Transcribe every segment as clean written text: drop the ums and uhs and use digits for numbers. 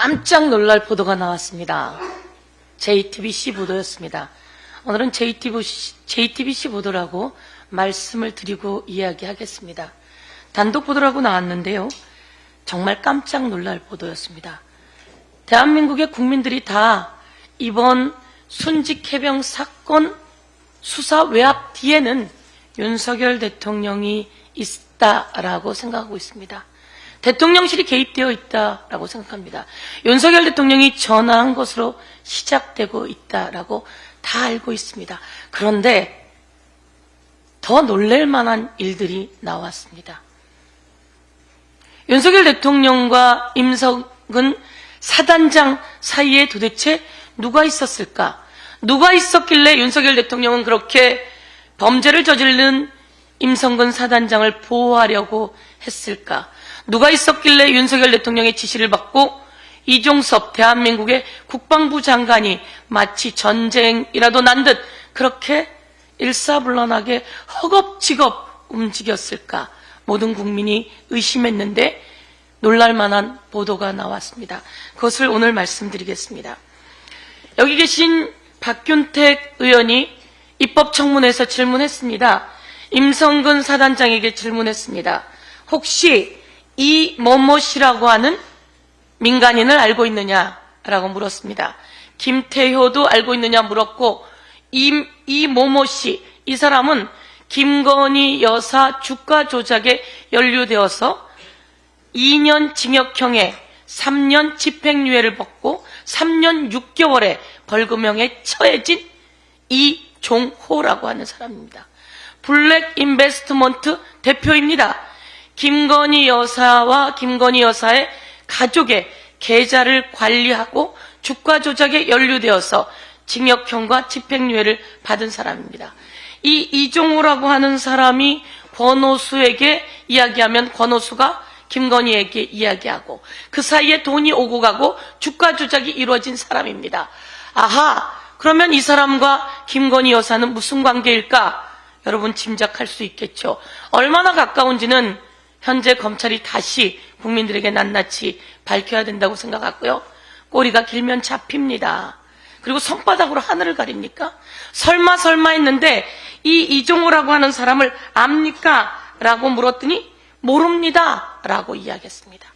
깜짝 놀랄 보도가 나왔습니다. JTBC 보도였습니다. 오늘은 JTBC 보도라고 말씀을 드리고 이야기하겠습니다. 단독 보도라고 나왔는데요. 정말 깜짝 놀랄 보도였습니다. 대한민국의 국민들이 다 이번 순직해병 사건 수사 외압 뒤에는 윤석열 대통령이 있다라고 생각하고 있습니다. 대통령실이 개입되어 있다라고 생각합니다. 윤석열 대통령이 전화한 것으로 시작되고 있다라고 다 알고 있습니다. 그런데 더 놀랄 만한 일들이 나왔습니다. 윤석열 대통령과 임성근 사단장 사이에 도대체 누가 있었을까? 누가 있었길래 윤석열 대통령은 그렇게 범죄를 저지른 임성근 사단장을 보호하려고 했을까? 누가 있었길래 윤석열 대통령의 지시를 받고 이종섭 대한민국의 국방부 장관이 마치 전쟁이라도 난 듯 그렇게 일사불란하게 허겁지겁 움직였을까? 모든 국민이 의심했는데 놀랄만한 보도가 나왔습니다. 그것을 오늘 말씀드리겠습니다. 여기 계신 박균택 의원이 입법청문회에서 질문했습니다. 임성근 사단장에게 질문했습니다. 혹시 이 뭐뭐 씨라고 하는 민간인을 알고 있느냐라고 물었습니다. 김태효도 알고 있느냐 물었고 이 뭐뭐 씨, 이 사람은 김건희 여사 주가 조작에 연루되어서 2년 징역형에 3년 집행유예를 받고 3년 6개월의 벌금형에 처해진 이종호라고 하는 사람입니다. 블랙 인베스트먼트 대표입니다. 김건희 여사와 김건희 여사의 가족의 계좌를 관리하고 주가 조작에 연루되어서 징역형과 집행유예를 받은 사람입니다. 이 이종호라고 하는 사람이 권오수에게 이야기하면 권오수가 김건희에게 이야기하고 그 사이에 돈이 오고 가고 주가 조작이 이루어진 사람입니다. 아하, 그러면 이 사람과 김건희 여사는 무슨 관계일까? 여러분 짐작할 수 있겠죠. 얼마나 가까운지는 현재 검찰이 다시 국민들에게 낱낱이 밝혀야 된다고 생각하고요. 꼬리가 길면 잡힙니다. 그리고 손바닥으로 하늘을 가립니까? 설마 했는데 이 이종호라고 하는 사람을 압니까? 라고 물었더니 모릅니다 라고 이야기했습니다.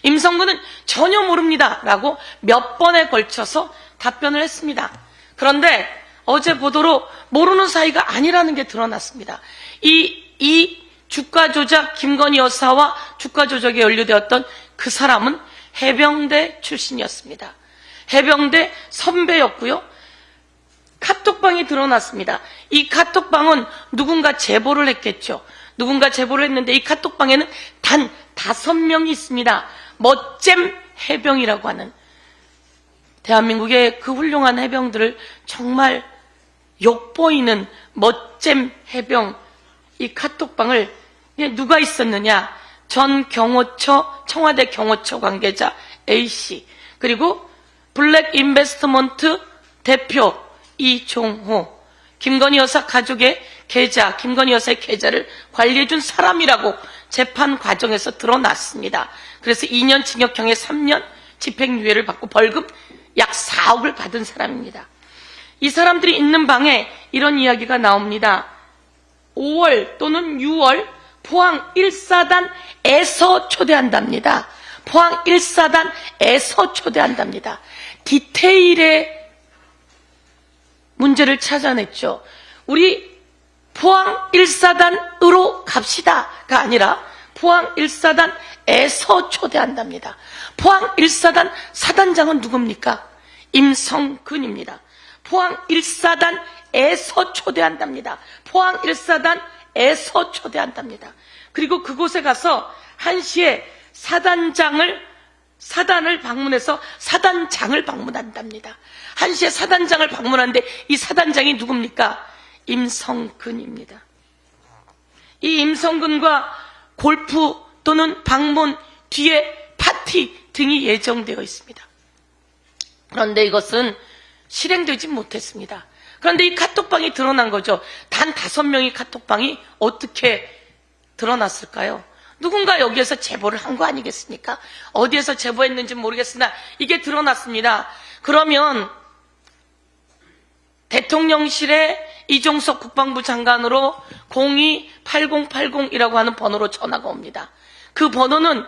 임성근은 전혀 모릅니다 라고 몇 번에 걸쳐서 답변을 했습니다. 그런데 어제 보도로 모르는 사이가 아니라는 게 드러났습니다. 이 주가 조작, 김건희 여사와 주가 조작에 연루되었던 그 사람은 해병대 출신이었습니다. 해병대 선배였고요. 카톡방이 드러났습니다. 이 카톡방은 누군가 제보를 했겠죠. 누군가 제보를 했는데 이 카톡방에는 단 5명이 있습니다. 멋잼 해병이라고 하는 대한민국의 그 훌륭한 해병들을 정말 욕보이는 멋잼 해병 이 카톡방을 누가 있었느냐? 전 경호처 청와대 경호처 관계자 A씨 그리고 블랙 인베스트먼트 대표 이종호 김건희 여사 가족의 계좌 김건희 여사의 계좌를 관리해준 사람이라고 재판 과정에서 드러났습니다. 그래서 2년 징역형에 3년 집행유예를 받고 벌금 약 4억을 받은 사람입니다. 이 사람들이 있는 방에 이런 이야기가 나옵니다. 5월 또는 6월 포항 1사단에서 초대한답니다. 포항 1사단에서 초대한답니다. 디테일의 문제를 찾아냈죠. 우리 포항 1사단으로 갑시다가 아니라 포항 1사단에서 초대한답니다. 포항 1사단 사단장은 누굽니까? 임성근입니다. 포항 1사단에서 초대한답니다. 포항 1사단에서 초대한답니다. 그리고 그곳에 가서 1시에 사단을 방문해서 사단장을 방문한답니다. 1시에 사단장을 방문하는데 이 사단장이 누굽니까? 임성근입니다. 이 임성근과 골프 또는 방문 뒤에 파티 등이 예정되어 있습니다. 그런데 이것은 실행되지 못했습니다. 그런데 이 카톡방이 드러난 거죠. 단 5명의 카톡방이 어떻게 드러났을까요? 누군가 여기에서 제보를 한 거 아니겠습니까? 어디에서 제보했는지 모르겠으나 이게 드러났습니다. 그러면 대통령실에 이종석 국방부 장관으로 028080이라고 하는 번호로 전화가 옵니다. 그 번호는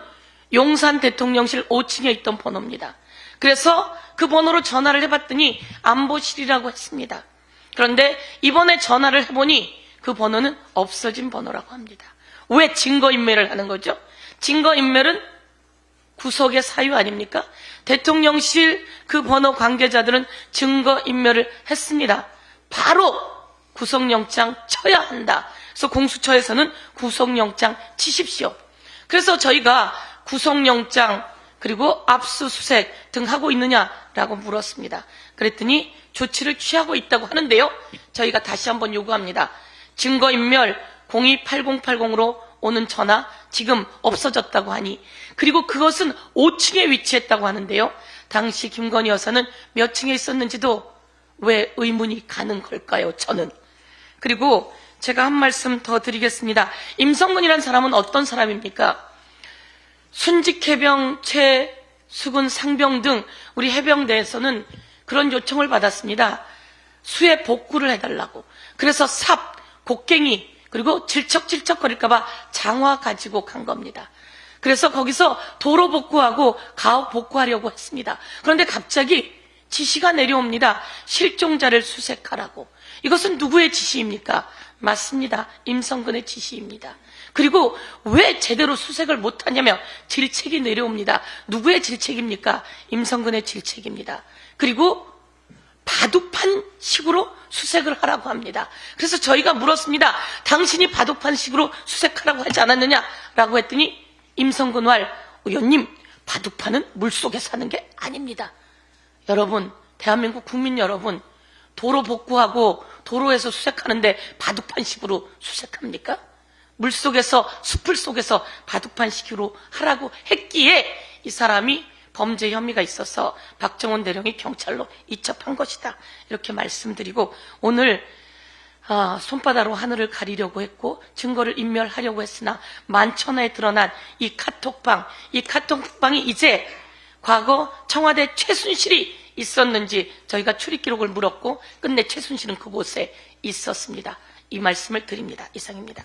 용산 대통령실 5층에 있던 번호입니다. 그래서 그 번호로 전화를 해봤더니 안보실이라고 했습니다. 그런데 이번에 전화를 해보니 그 번호는 없어진 번호라고 합니다. 왜 증거인멸을 하는 거죠? 증거인멸은 구속의 사유 아닙니까? 대통령실 그 번호 관계자들은 증거인멸을 했습니다. 바로 구속영장 쳐야 한다. 그래서 공수처에서는 구속영장 치십시오. 그래서 저희가 구속영장 그리고 압수수색 등 하고 있느냐라고 물었습니다. 그랬더니 조치를 취하고 있다고 하는데요. 저희가 다시 한번 요구합니다. 증거인멸 028080으로 오는 전화 지금 없어졌다고 하니, 그리고 그것은 5층에 위치했다고 하는데요. 당시 김건희 여사는 몇 층에 있었는지도 왜 의문이 가는 걸까요, 저는. 그리고 제가 한 말씀 더 드리겠습니다. 임성근이라는 사람은 어떤 사람입니까? 순직해병, 최수근, 상병 등 우리 해병대에서는 그런 요청을 받았습니다. 수해 복구를 해달라고. 그래서 삽, 곡괭이, 그리고 질척질척거릴까봐 장화 가지고 간 겁니다. 그래서 거기서 도로 복구하고 가옥 복구하려고 했습니다. 그런데 갑자기 지시가 내려옵니다. 실종자를 수색하라고. 이것은 누구의 지시입니까? 맞습니다. 임성근의 지시입니다. 그리고 왜 제대로 수색을 못하냐면 질책이 내려옵니다. 누구의 질책입니까? 임성근의 질책입니다. 그리고 바둑판식으로 수색을 하라고 합니다. 그래서 저희가 물었습니다. 당신이 바둑판식으로 수색하라고 하지 않았느냐라고 했더니 임성근 왈 의원님, 바둑판은 물속에 사는 게 아닙니다. 여러분, 대한민국 국민 여러분, 도로 복구하고 도로에서 수색하는데 바둑판식으로 수색합니까? 물속에서, 숲을 속에서 바둑판식으로 하라고 했기에 이 사람이 범죄 혐의가 있어서 박정훈 대령이 경찰로 이첩한 것이다. 이렇게 말씀드리고, 오늘 손바닥으로 하늘을 가리려고 했고 증거를 인멸하려고 했으나 만천하에 드러난 이 카톡방이 이제 과거 청와대 최순실이 있었는지 저희가 출입 기록을 물었고 끝내 최순실은 그곳에 있었습니다. 이 말씀을 드립니다. 이상입니다.